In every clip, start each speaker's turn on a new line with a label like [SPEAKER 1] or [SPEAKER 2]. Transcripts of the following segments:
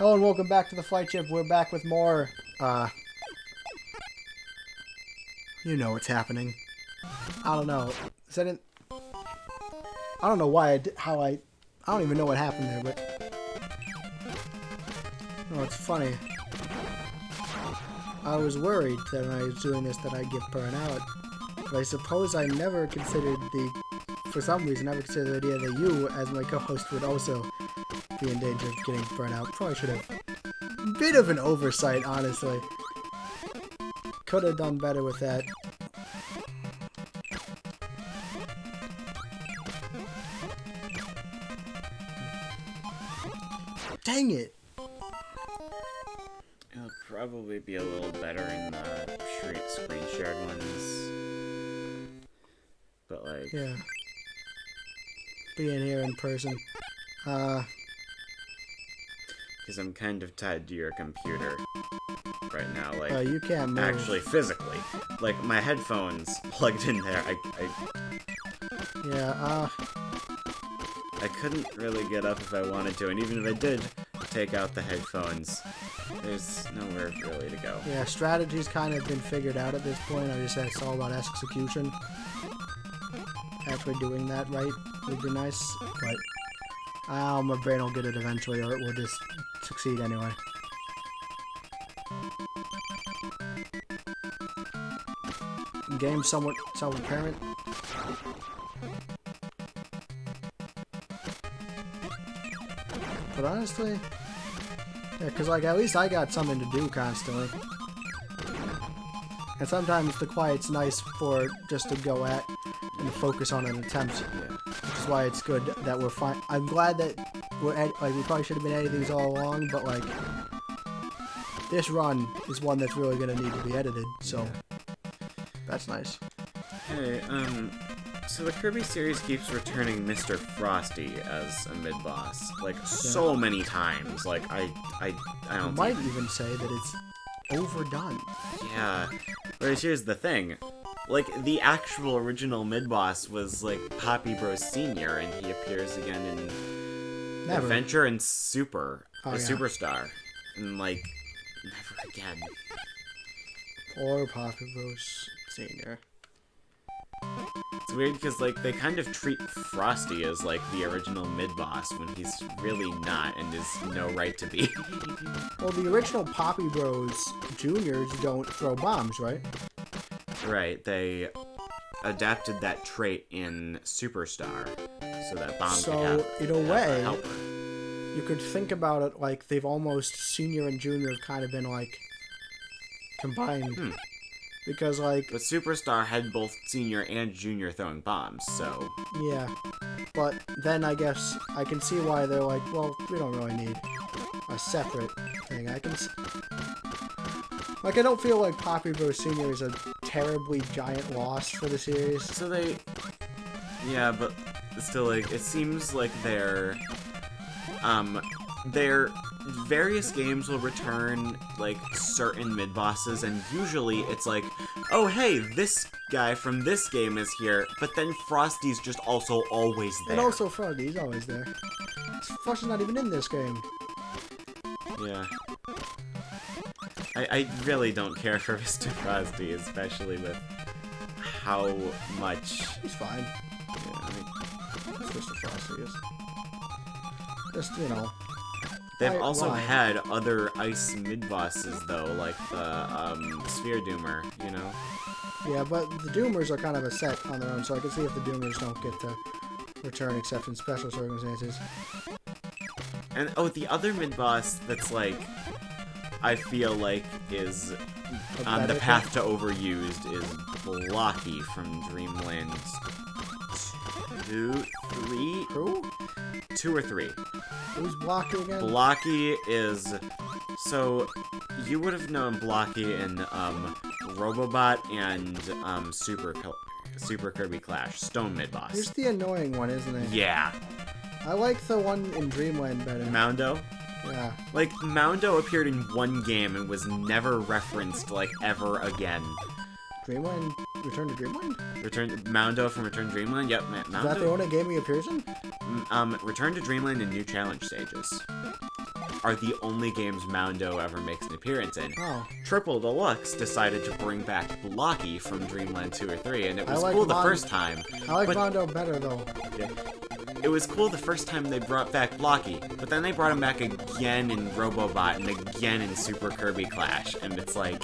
[SPEAKER 1] Hello and welcome back to the Flightship. We're back with more, you know what's happening. I don't know. Is that it? I don't know why I don't even know what happened there, but... No, it's funny. I was worried that when I was doing this that I'd get burnt out. But I suppose I never considered for some reason, I never considered the idea that you, as my co-host, would also be in danger of getting burnt out. Probably should have. Bit of an oversight, honestly. Could have done better with that. Dang it!
[SPEAKER 2] It'll probably be a little better in the screen shared ones. But like...
[SPEAKER 1] Yeah. Being here in person.
[SPEAKER 2] Because I'm kind of tied to your computer right now, like...
[SPEAKER 1] You can't move.
[SPEAKER 2] Actually, physically. Like, my headphones plugged in there,
[SPEAKER 1] Yeah,
[SPEAKER 2] I couldn't really get up if I wanted to, and even if I did take out the headphones, there's nowhere really to go.
[SPEAKER 1] Yeah, strategy's kind of been figured out at this point. I just said it's all about execution. Actually doing that right would be nice, but my brain will get it eventually, or it will just succeed anyway. Game somewhat self-apparent. But honestly, yeah, because like at least I got something to do constantly. And sometimes the quiet's nice for just to go at and focus on an attempt. Which is why it's good that we're fine. I'm glad that we probably should have been editing these all along, but like this run is one that's really gonna need to be edited, so that's nice.
[SPEAKER 2] Hey, so the Kirby series keeps returning Mr. Frosty as a mid-boss, like, so many times. Like, I don't
[SPEAKER 1] might even say that it's overdone.
[SPEAKER 2] Yeah, whereas here's the thing. Like, the actual original mid-boss was, like, Poppy Bros Sr., and he appears again in Adventure and Superstar. And, like, never again.
[SPEAKER 1] Poor Poppy Bros Sr.
[SPEAKER 2] It's weird because, like, they kind of treat Frosty as, like, the original mid-boss when he's really not and is no right to be.
[SPEAKER 1] Well, the original Poppy Bros Juniors don't throw bombs, right?
[SPEAKER 2] Right, they adapted that trait in Superstar so that bombs could have
[SPEAKER 1] in a way,
[SPEAKER 2] a helper.
[SPEAKER 1] You could think about it like they've almost Senior and Junior have kind of been, like, combined. Because, like...
[SPEAKER 2] But Superstar had both Senior and Junior throwing bombs, so...
[SPEAKER 1] Yeah. But then I guess I can see why they're like, well, we don't really need a separate thing. Like, I don't feel like Poppy Bros Sr. is a terribly giant loss for the series.
[SPEAKER 2] So they... Yeah, but still, like, it seems like their various games will return, like, certain mid-bosses, and usually it's like, oh, hey, this guy from this game is here, but then Frosty's just also always there.
[SPEAKER 1] And also Froggy's always there. Frosty's not even in this game.
[SPEAKER 2] Yeah. I really don't care for Mr. Frosty, especially with how much...
[SPEAKER 1] He's fine.
[SPEAKER 2] Yeah, I mean...
[SPEAKER 1] That's Mr. Frosty is. Just, you know...
[SPEAKER 2] They've also had other ice mid-bosses, though, like the Sphere Doomer, you know?
[SPEAKER 1] Yeah, but the Doomers are kind of a set on their own, so I can see if the Doomers don't get to return except in special circumstances.
[SPEAKER 2] And, oh, the other mid-boss that's, like, I feel like is on the path to overused is Blocky from Dreamland 2, 3?
[SPEAKER 1] Who?
[SPEAKER 2] 2 or 3.
[SPEAKER 1] Who's Blocky again?
[SPEAKER 2] Blocky is... So, you would have known Blocky in Robobot and Super Kirby Clash. Stone mid-boss.
[SPEAKER 1] He's the annoying one, isn't he?
[SPEAKER 2] Yeah.
[SPEAKER 1] I like the one in Dreamland better.
[SPEAKER 2] Moundo?
[SPEAKER 1] Yeah.
[SPEAKER 2] Like, Moundo appeared in one game and was never referenced, like, ever again.
[SPEAKER 1] Dreamland? Return to Dreamland?
[SPEAKER 2] Moundo from Return to Dreamland? Yep, Moundo.
[SPEAKER 1] Is that the only game he appears in?
[SPEAKER 2] Return to Dreamland and new challenge stages. are the only games Moundo ever makes an appearance in.
[SPEAKER 1] Oh.
[SPEAKER 2] Triple Deluxe decided to bring back Blocky from Dreamland 2 or 3, and it was
[SPEAKER 1] like
[SPEAKER 2] cool the first time.
[SPEAKER 1] I like Mondo better, though.
[SPEAKER 2] Yeah. It was cool the first time they brought back Blocky, but then they brought him back again in Robobot and again in Super Kirby Clash, and it's like...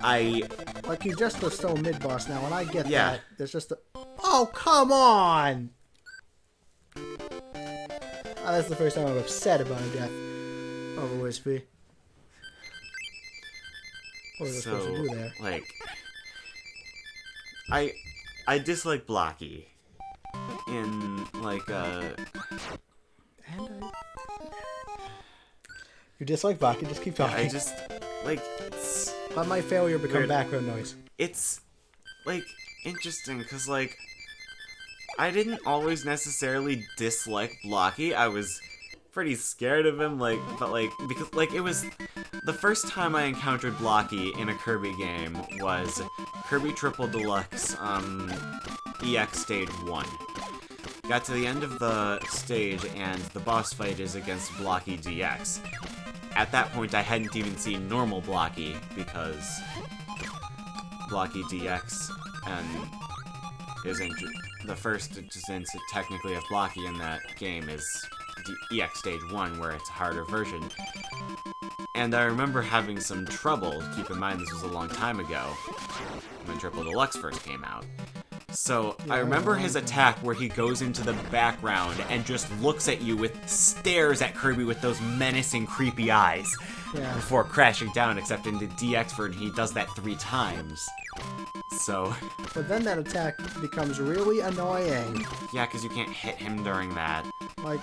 [SPEAKER 1] Like, he's just a stone mid-boss now, and I get
[SPEAKER 2] Yeah.
[SPEAKER 1] that. There's just a... Oh, come on! That's the first time I'm upset about a death over Wispy. What was I supposed to do there?
[SPEAKER 2] Like... I dislike Blocky. In, like,
[SPEAKER 1] You dislike Blocky, just keep talking.
[SPEAKER 2] I just, like, it's...
[SPEAKER 1] Let my failure become
[SPEAKER 2] weird.
[SPEAKER 1] background noise.
[SPEAKER 2] It's, like, interesting, because, like, I didn't always necessarily dislike Blocky. I was pretty scared of him, like, but, like, because, like, it was... The first time I encountered Blocky in a Kirby game was Kirby Triple Deluxe, EX Stage 1. Got to the end of the stage, and the boss fight is against Blocky DX. At that point, I hadn't even seen normal Blocky, because Blocky DX isn't the first instance technically of Blocky in that game is EX Stage 1, where it's a harder version. And I remember having some trouble. Keep in mind, this was a long time ago, when Triple Deluxe first came out. So, I remember his attack where he goes into the background and just looks at you stares at Kirby with those menacing, creepy eyes before crashing down, except in the DX version he does that 3 times. So...
[SPEAKER 1] But then that attack becomes really annoying.
[SPEAKER 2] Yeah, because you can't hit him during that.
[SPEAKER 1] Like,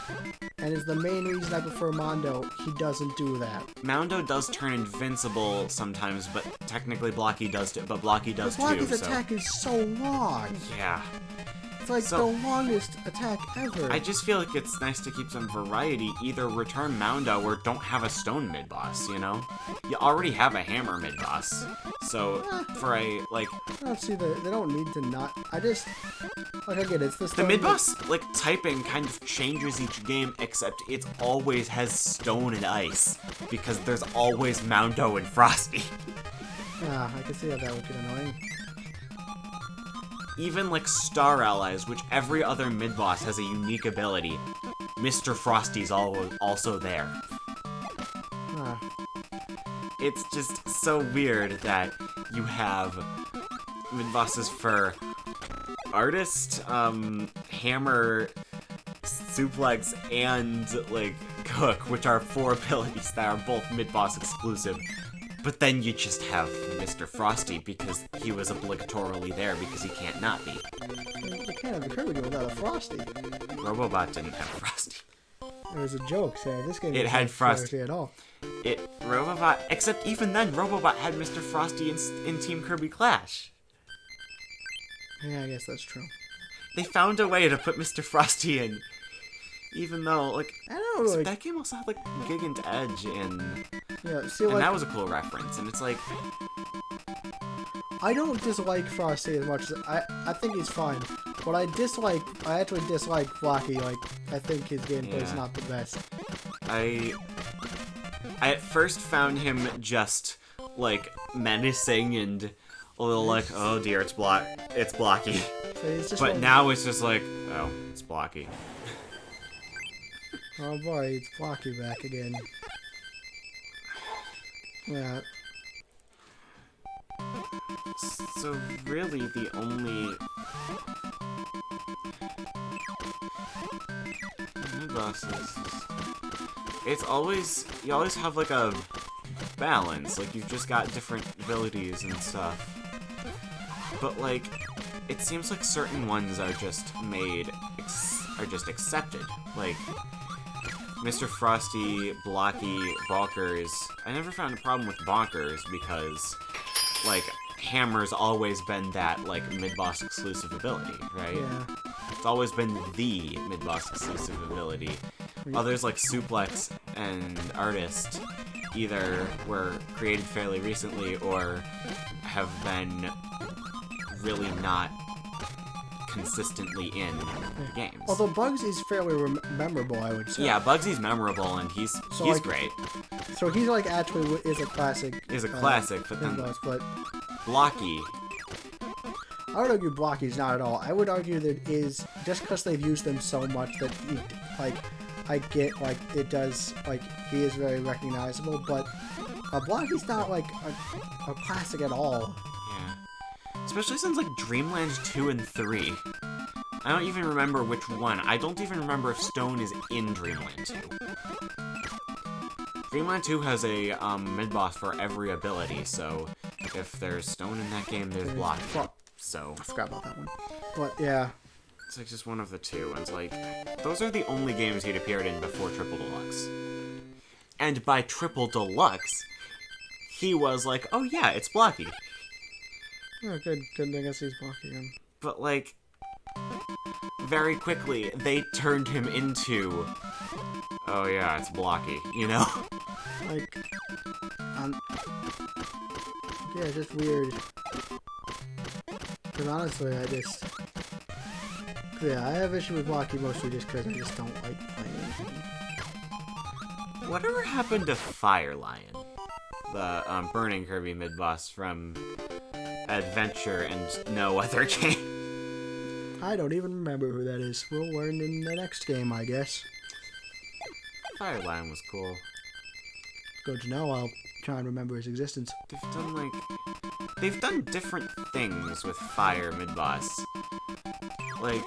[SPEAKER 1] and is the main reason I prefer Mondo, he doesn't do that.
[SPEAKER 2] Mondo does turn invincible sometimes, but technically Blocky does too, but Blocky does too.
[SPEAKER 1] Blocky's attack is so long.
[SPEAKER 2] Yeah.
[SPEAKER 1] It's like the longest attack ever.
[SPEAKER 2] I just feel like it's nice to keep some variety. Either return Mondo or don't have a stone mid-boss, you know? You already have a hammer mid-boss. So, for a, like...
[SPEAKER 1] I don't see they don't need to not... I just... Like, I get it, it's this...
[SPEAKER 2] The mid-boss, like, typing kind of changes each game, except it always has stone and ice. Because there's always Mondo and Frosty.
[SPEAKER 1] Yeah, I can see how that would get annoying.
[SPEAKER 2] Even, like, Star Allies, which every other mid-boss has a unique ability, Mr. Frosty's also there.
[SPEAKER 1] Huh.
[SPEAKER 2] It's just so weird that you have mid-bosses for Artist, Hammer, Suplex, and, like, Cook, which are 4 abilities that are both mid-boss exclusive. But then you just have Mr. Frosty because he was obligatorily there because he can't not be.
[SPEAKER 1] You can't have a Kirby game without a Frosty.
[SPEAKER 2] Robobot didn't have Frosty.
[SPEAKER 1] It was a joke saying this game
[SPEAKER 2] It
[SPEAKER 1] didn't
[SPEAKER 2] had
[SPEAKER 1] have
[SPEAKER 2] Frosty
[SPEAKER 1] at all.
[SPEAKER 2] Robobot, except even then, Robobot had Mr. Frosty in Team Kirby Clash.
[SPEAKER 1] Yeah, I guess that's true.
[SPEAKER 2] They found a way to put Mr. Frosty in, even though, like,
[SPEAKER 1] I don't know, like,
[SPEAKER 2] that game also had, like, Gigant Edge and that was a cool reference, and it's like...
[SPEAKER 1] I don't dislike Frosty as much as... I think he's fine. But I actually dislike Blocky, like, I think his gameplay is not the best.
[SPEAKER 2] I at first found him just, like, menacing and a little like, oh dear, it's Blocky. So but now it's just like, oh, it's Blocky.
[SPEAKER 1] Oh boy, it's Blocky back again. Yeah.
[SPEAKER 2] So really the only bosses, it's always, you always have like a balance, like you've just got different abilities and stuff. But like, it seems like certain ones are just accepted. Like, Mr. Frosty, Blocky, Bonkers. I never found a problem with Bonkers because, like, Hammer's always been that, like, mid-boss exclusive ability, right?
[SPEAKER 1] Yeah.
[SPEAKER 2] It's always been the mid-boss exclusive ability. Others like Suplex and Artist either were created fairly recently or have been really not consistently in the games.
[SPEAKER 1] Although Bugsy's fairly memorable, I would say.
[SPEAKER 2] Yeah, Bugsy's memorable, and he's
[SPEAKER 1] So,
[SPEAKER 2] he's
[SPEAKER 1] like,
[SPEAKER 2] great.
[SPEAKER 1] So he's like actually is a classic.
[SPEAKER 2] He's a classic, but then
[SPEAKER 1] boss, but
[SPEAKER 2] Blocky.
[SPEAKER 1] I would argue Blocky's not at all. I would argue that is just because they've used them so much that like I get like it does like he is very recognizable, but Blocky's not like a classic at all.
[SPEAKER 2] Yeah. Especially since like Dreamland 2 and 3. I don't even remember which one. I don't even remember if Stone is in Dreamland 2. Dreamland 2 has a mid-boss for every ability, so if there's Stone in that game, there's Blocky. So
[SPEAKER 1] I forgot about that one. But yeah.
[SPEAKER 2] It's like just one of the two. And it's like, those are the only games he'd appeared in before Triple Deluxe. And by Triple Deluxe, he was like, oh yeah, it's Blocky.
[SPEAKER 1] Oh, good thing I guess he's Blocky again.
[SPEAKER 2] But like, very quickly, they turned him into, oh yeah, it's Blocky, you know?
[SPEAKER 1] Like, yeah, it's just weird. Because honestly, yeah, I have issue with Blocky mostly just because I just don't like playing him.
[SPEAKER 2] Whatever happened to Fire Lion? The Burning Kirby mid-boss from Adventure and no other game.
[SPEAKER 1] I don't even remember who that is. We'll learn in the next game, I guess.
[SPEAKER 2] Fire Lion was cool.
[SPEAKER 1] Good to know. I'll try and remember his existence.
[SPEAKER 2] They've done different things with Fire mid-boss. Like,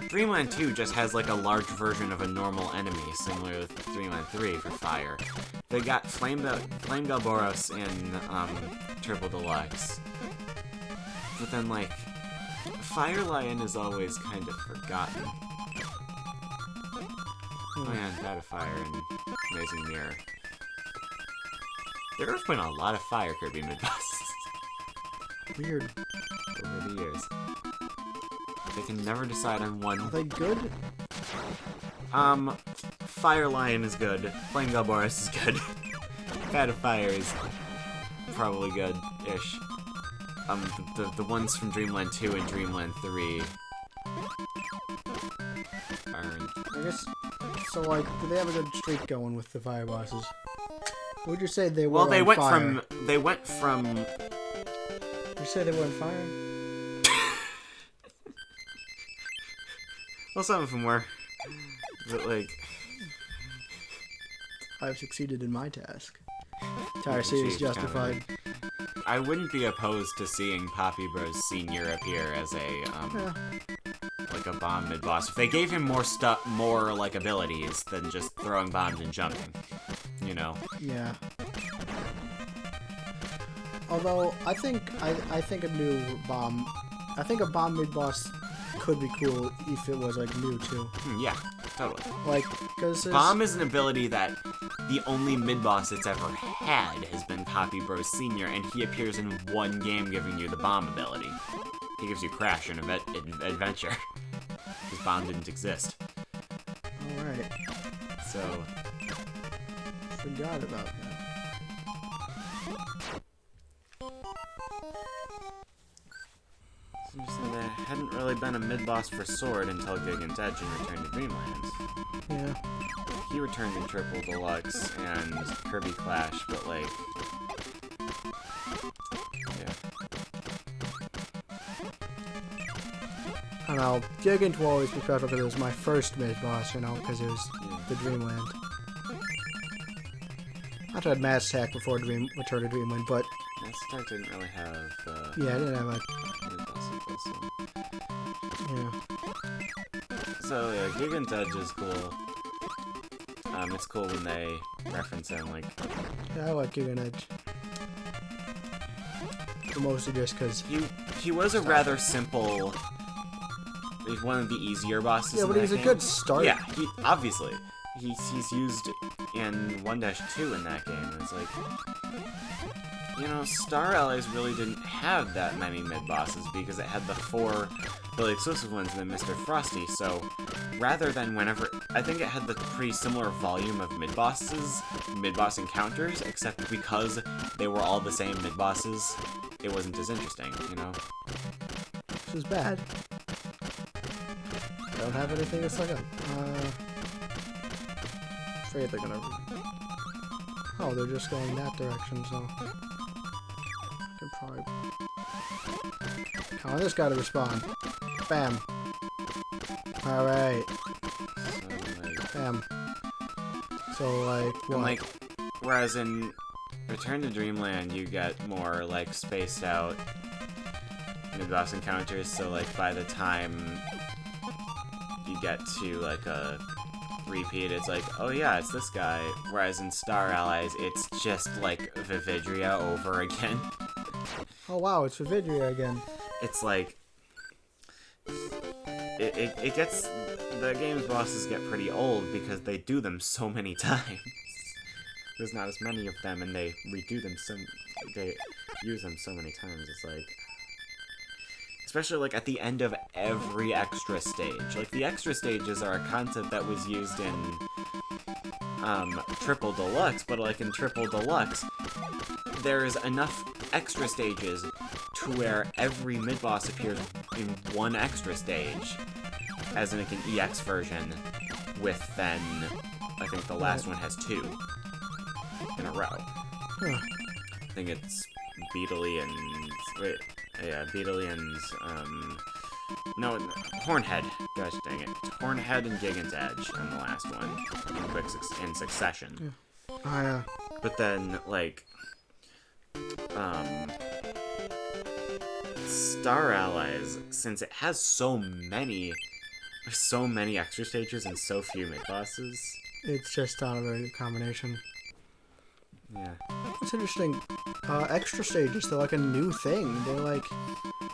[SPEAKER 2] Dreamland 2 just has like a large version of a normal enemy, similar to Dreamland 3 for Fire. They got Flame Galboros in Triple Deluxe. But then like, Fire Lion is always kind of forgotten. Oh yeah, and Bat of Fire and Amazing Mirror. There have been a lot of Fire Kirby mid-bosses.
[SPEAKER 1] Weird.
[SPEAKER 2] Over the years. They can never decide on one.
[SPEAKER 1] Are they good?
[SPEAKER 2] Fire Lion is good. Flame Galboros is good. Bat of Fire is probably good-ish. The ones from Dreamland 2 and Dreamland 3 aren't.
[SPEAKER 1] I guess, so like, do they have a good streak going with the fire bosses? Would you say they were
[SPEAKER 2] Well, they went
[SPEAKER 1] fire?
[SPEAKER 2] from...
[SPEAKER 1] Would you say they were on fire?
[SPEAKER 2] Well, some of them were. But, like...
[SPEAKER 1] I've succeeded in my task. Entire series justified.
[SPEAKER 2] I wouldn't be opposed to seeing Poppy Bros Sr. appear as a, like a bomb mid-boss. If they gave him more, like, abilities than just throwing bombs and jumping. You know?
[SPEAKER 1] Yeah. Although, I think a new bomb... I think a bomb mid-boss could be cool if it was, like, new, too.
[SPEAKER 2] Yeah, totally.
[SPEAKER 1] Like, because
[SPEAKER 2] Bomb is an ability that the only mid-boss it's ever had has been Poppy Bros Sr., and he appears in one game giving you the bomb ability. He gives you Crash in Adventure. Because Bomb didn't exist.
[SPEAKER 1] Alright.
[SPEAKER 2] So...
[SPEAKER 1] Forgot about that.
[SPEAKER 2] Seems like there hadn't really been a mid-boss for Sword until Gigant's Edge and Return to Dreamland.
[SPEAKER 1] Yeah.
[SPEAKER 2] He returned in Triple Deluxe and Kirby Clash, but like... Yeah.
[SPEAKER 1] I don't know. Gigant will always be special because it was my first mid-boss, you know, because it was the Dreamland. I tried Mass Attack before Return to Dreamland, but...
[SPEAKER 2] Mass Attack didn't really have the...
[SPEAKER 1] Yeah, I didn't have a...
[SPEAKER 2] mid-boss sequence, so...
[SPEAKER 1] Yeah.
[SPEAKER 2] So, yeah, Gigant's Edge is cool. It's cool when they reference him, like...
[SPEAKER 1] Yeah, I like Gigant Edge. Mostly just because...
[SPEAKER 2] He was a rather simple... He's one of the easier bosses.
[SPEAKER 1] Yeah, but he was a good start.
[SPEAKER 2] Yeah, obviously. He's used in 1-2 in that game, and it's like... You know, Star Allies really didn't have that many mid-bosses because it had the 4 really exclusive ones and then Mr. Frosty, so rather than whenever... I think it had the pretty similar volume of mid-boss encounters, except because they were all the same mid-bosses, it wasn't as interesting, you know?
[SPEAKER 1] This is bad. Don't have anything to suck up. Afraid they're gonna Oh, they're just going that direction, so... Could probably... Come on, this guy to respond. Bam. Alright. Bam. So, like, what?
[SPEAKER 2] And, like, whereas in Return to Dreamland, you get more, like, spaced out mid-boss encounters, so, like, by the time you get to, like, a repeat, it's like, oh yeah, it's this guy. Whereas in Star Allies, it's just, like, Vividria over again.
[SPEAKER 1] Oh wow, it's Vividria again.
[SPEAKER 2] It's like... It gets... The game's bosses get pretty old because they do them so many times. There's not as many of them, and they redo them they use them so many times. It's like... Especially, like, at the end of every extra stage. Like, the extra stages are a concept that was used in, Triple Deluxe, but, like, in Triple Deluxe, there's enough extra stages to where every mid-boss appears in one extra stage, as in, like, an EX version, with then, I think the last one has 2 in a row.
[SPEAKER 1] Huh.
[SPEAKER 2] I think it's Beetly and... Wait... Yeah, Beetly and, no, Hornhead. Gosh dang it. It's Hornhead and Gigant's Edge on the last one, in succession.
[SPEAKER 1] Yeah. Oh, yeah.
[SPEAKER 2] But then, like, Star Allies, since it has so many extra stages and so few mid-bosses...
[SPEAKER 1] It's just not a very good combination.
[SPEAKER 2] Yeah.
[SPEAKER 1] It's interesting. Extra stages, they're like a new thing. They're like...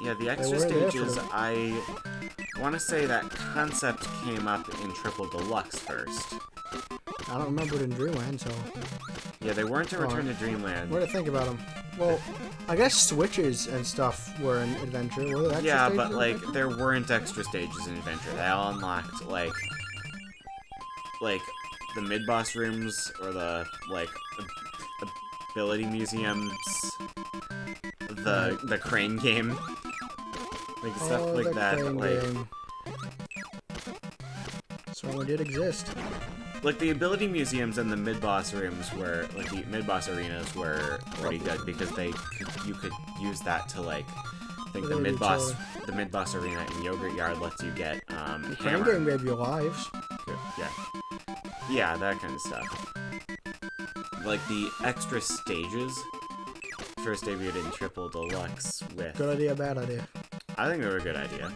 [SPEAKER 2] Yeah, the extra stages, I want to say that concept came up in Triple Deluxe first.
[SPEAKER 1] I don't remember it in Dreamland, so...
[SPEAKER 2] Yeah, they weren't in Return to Dreamland.
[SPEAKER 1] What do you think about them? Well, I guess switches and stuff were in Adventure. Were there extra
[SPEAKER 2] yeah,
[SPEAKER 1] stages
[SPEAKER 2] but, like,
[SPEAKER 1] Adventure?
[SPEAKER 2] there weren't extra stages in Adventure. They all unlocked, like the mid-boss rooms, or the, like, ability museums, the crane game, like stuff like that. Like,
[SPEAKER 1] so it did exist.
[SPEAKER 2] Like the ability museums and the mid-boss rooms were, like the mid-boss arenas were pretty good because you could use that to, like, I think the mid-boss arena in Yogurt Yard lets you get
[SPEAKER 1] the crane game gave you lives.
[SPEAKER 2] Yeah, that kind of stuff. Like, the extra stages first debuted in Triple Deluxe with...
[SPEAKER 1] Good idea, bad idea?
[SPEAKER 2] I think they were a good idea.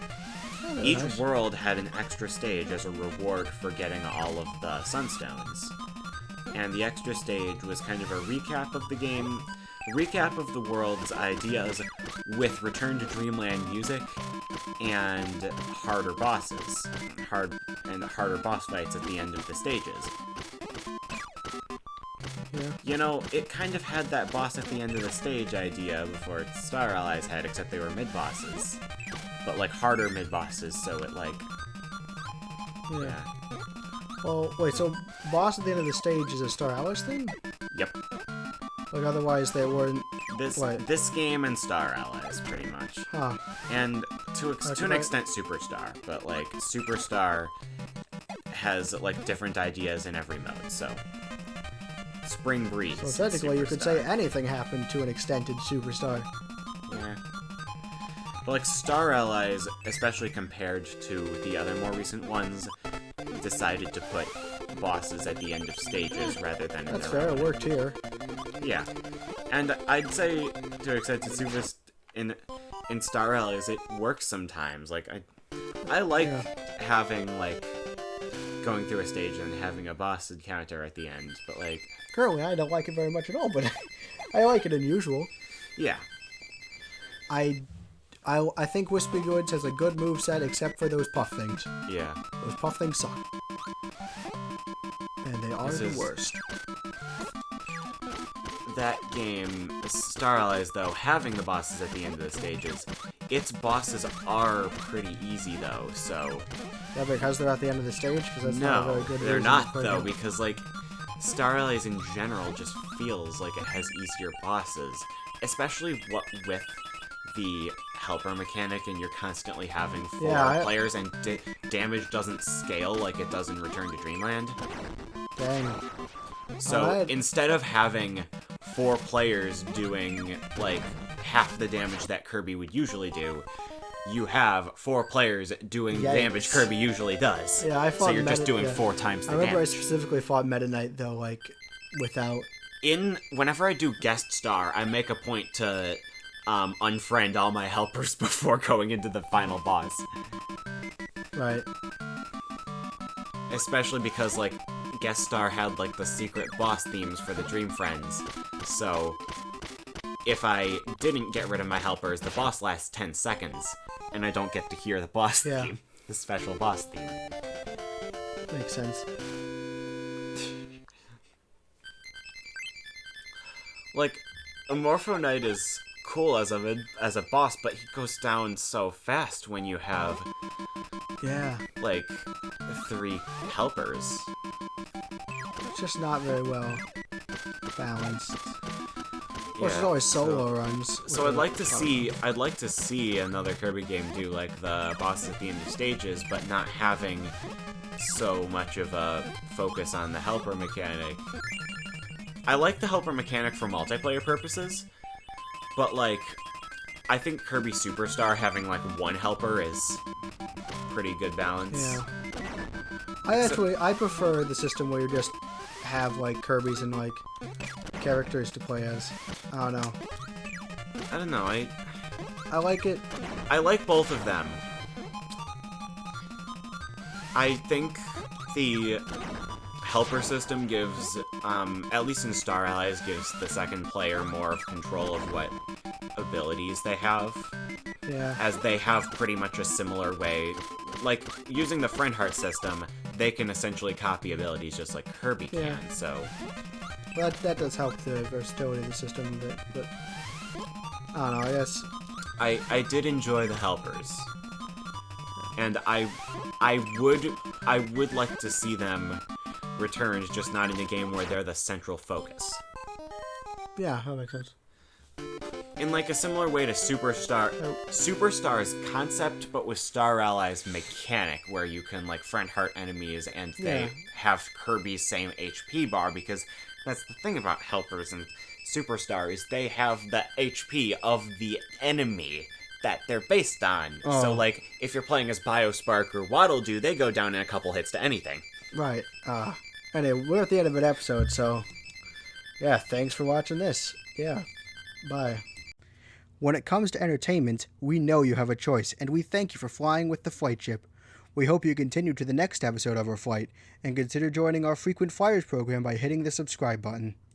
[SPEAKER 1] Yeah,
[SPEAKER 2] Each
[SPEAKER 1] nice.
[SPEAKER 2] world had an extra stage as a reward for getting all of the Sunstones. And the extra stage was kind of a recap of the game, recap of the world's ideas with Return to Dreamland music and harder bosses. Harder boss fights at the end of the stages.
[SPEAKER 1] Yeah.
[SPEAKER 2] You know, it kind of had that boss at the end of the stage idea before Star Allies had, except they were mid-bosses. But, like, harder mid-bosses, so it, like...
[SPEAKER 1] Yeah. Well, wait, so boss at the end of the stage is a Star Allies thing?
[SPEAKER 2] Yep.
[SPEAKER 1] Like, otherwise they weren't...
[SPEAKER 2] This game and Star Allies, pretty much.
[SPEAKER 1] Huh.
[SPEAKER 2] And to an extent, Superstar. But, like, Superstar has, like, different ideas in every mode, so... Spring Breeze.
[SPEAKER 1] So technically you could say anything happened to an extended Superstar.
[SPEAKER 2] Yeah. But, like, Star Allies, especially compared to the other more recent ones, decided to put bosses at the end of stages rather than in
[SPEAKER 1] That's
[SPEAKER 2] their
[SPEAKER 1] fair,
[SPEAKER 2] own.
[SPEAKER 1] it worked here.
[SPEAKER 2] Yeah. And I'd say, to an extent, in Star Allies, it works sometimes. Like, I like having, like, going through a stage and having a boss encounter at the end, but, like...
[SPEAKER 1] Currently, I don't like it very much at all, but I like it in usual.
[SPEAKER 2] Yeah.
[SPEAKER 1] I think Wispy Goods has a good moveset except for those puff things.
[SPEAKER 2] Yeah.
[SPEAKER 1] Those puff things suck. And they are the worst.
[SPEAKER 2] That game, Star Allies, though, having the bosses at the end of the stages, its bosses are pretty easy, though, so...
[SPEAKER 1] Yeah, because they're at the end of the stage? Because that's not a very good
[SPEAKER 2] they're
[SPEAKER 1] reason
[SPEAKER 2] not,
[SPEAKER 1] to play
[SPEAKER 2] though,
[SPEAKER 1] them.
[SPEAKER 2] because, like, Star Allies in general just feels like it has easier bosses, especially with the helper mechanic, and you're constantly having 4 players, and damage doesn't scale like it does in Return to Dreamland.
[SPEAKER 1] Dang.
[SPEAKER 2] So instead of having 4 players doing like half the damage that Kirby would usually do, you have 4 players doing the damage Kirby usually does.
[SPEAKER 1] Yeah, I fought.
[SPEAKER 2] So you're just doing 4 times the damage.
[SPEAKER 1] I remember I specifically fought Meta Knight though, like without.
[SPEAKER 2] Whenever I do guest star, I make a point to unfriend all my helpers before going into the final boss.
[SPEAKER 1] Right.
[SPEAKER 2] Especially because like guest star had like the secret boss themes for the Dream Friends, so if I didn't get rid of my helpers, the boss lasts 10 seconds, and I don't get to hear the boss theme, the special boss theme.
[SPEAKER 1] Makes sense.
[SPEAKER 2] Like, Morpho Knight is cool as a boss, but he goes down so fast when you have like 3 helpers.
[SPEAKER 1] It's just not very well balanced. Plus, there's always solo runs.
[SPEAKER 2] So I'd like to see another Kirby game do like the bosses at the end of stages, but not having so much of a focus on the helper mechanic. I like the helper mechanic for multiplayer purposes, but like I think Kirby Superstar having like 1 helper is pretty good balance.
[SPEAKER 1] Yeah. I prefer the system where you just have like Kirby's and like characters to play as. I don't know. I like it.
[SPEAKER 2] I like both of them. I think the helper system gives, at least in Star Allies, gives the second player more of control of what abilities they have.
[SPEAKER 1] Yeah.
[SPEAKER 2] As they have pretty much a similar way. Like, using the Friend Heart system, they can essentially copy abilities just like Kirby can, so...
[SPEAKER 1] Well, that does help the versatility of the system a bit, but... I don't know, I guess...
[SPEAKER 2] I did enjoy the helpers. And I would like to see them returned, just not in a game where they're the central focus.
[SPEAKER 1] Yeah, that makes sense.
[SPEAKER 2] In like a similar way to Superstar's concept, but with Star Allies mechanic, where you can like friend heart enemies and they have Kirby's same HP bar, because that's the thing about helpers and Superstar is they have the HP of the enemy that they're based on. So like if you're playing as Biospark or Waddle Doo, they go down in a couple hits to anything.
[SPEAKER 1] Right. Anyway, we're at the end of an episode, so yeah, thanks for watching this. Yeah. Bye. When it comes to entertainment, we know you have a choice, and we thank you for flying with the Flightship. We hope you continue to the next episode of our flight, and consider joining our frequent flyers program by hitting the subscribe button.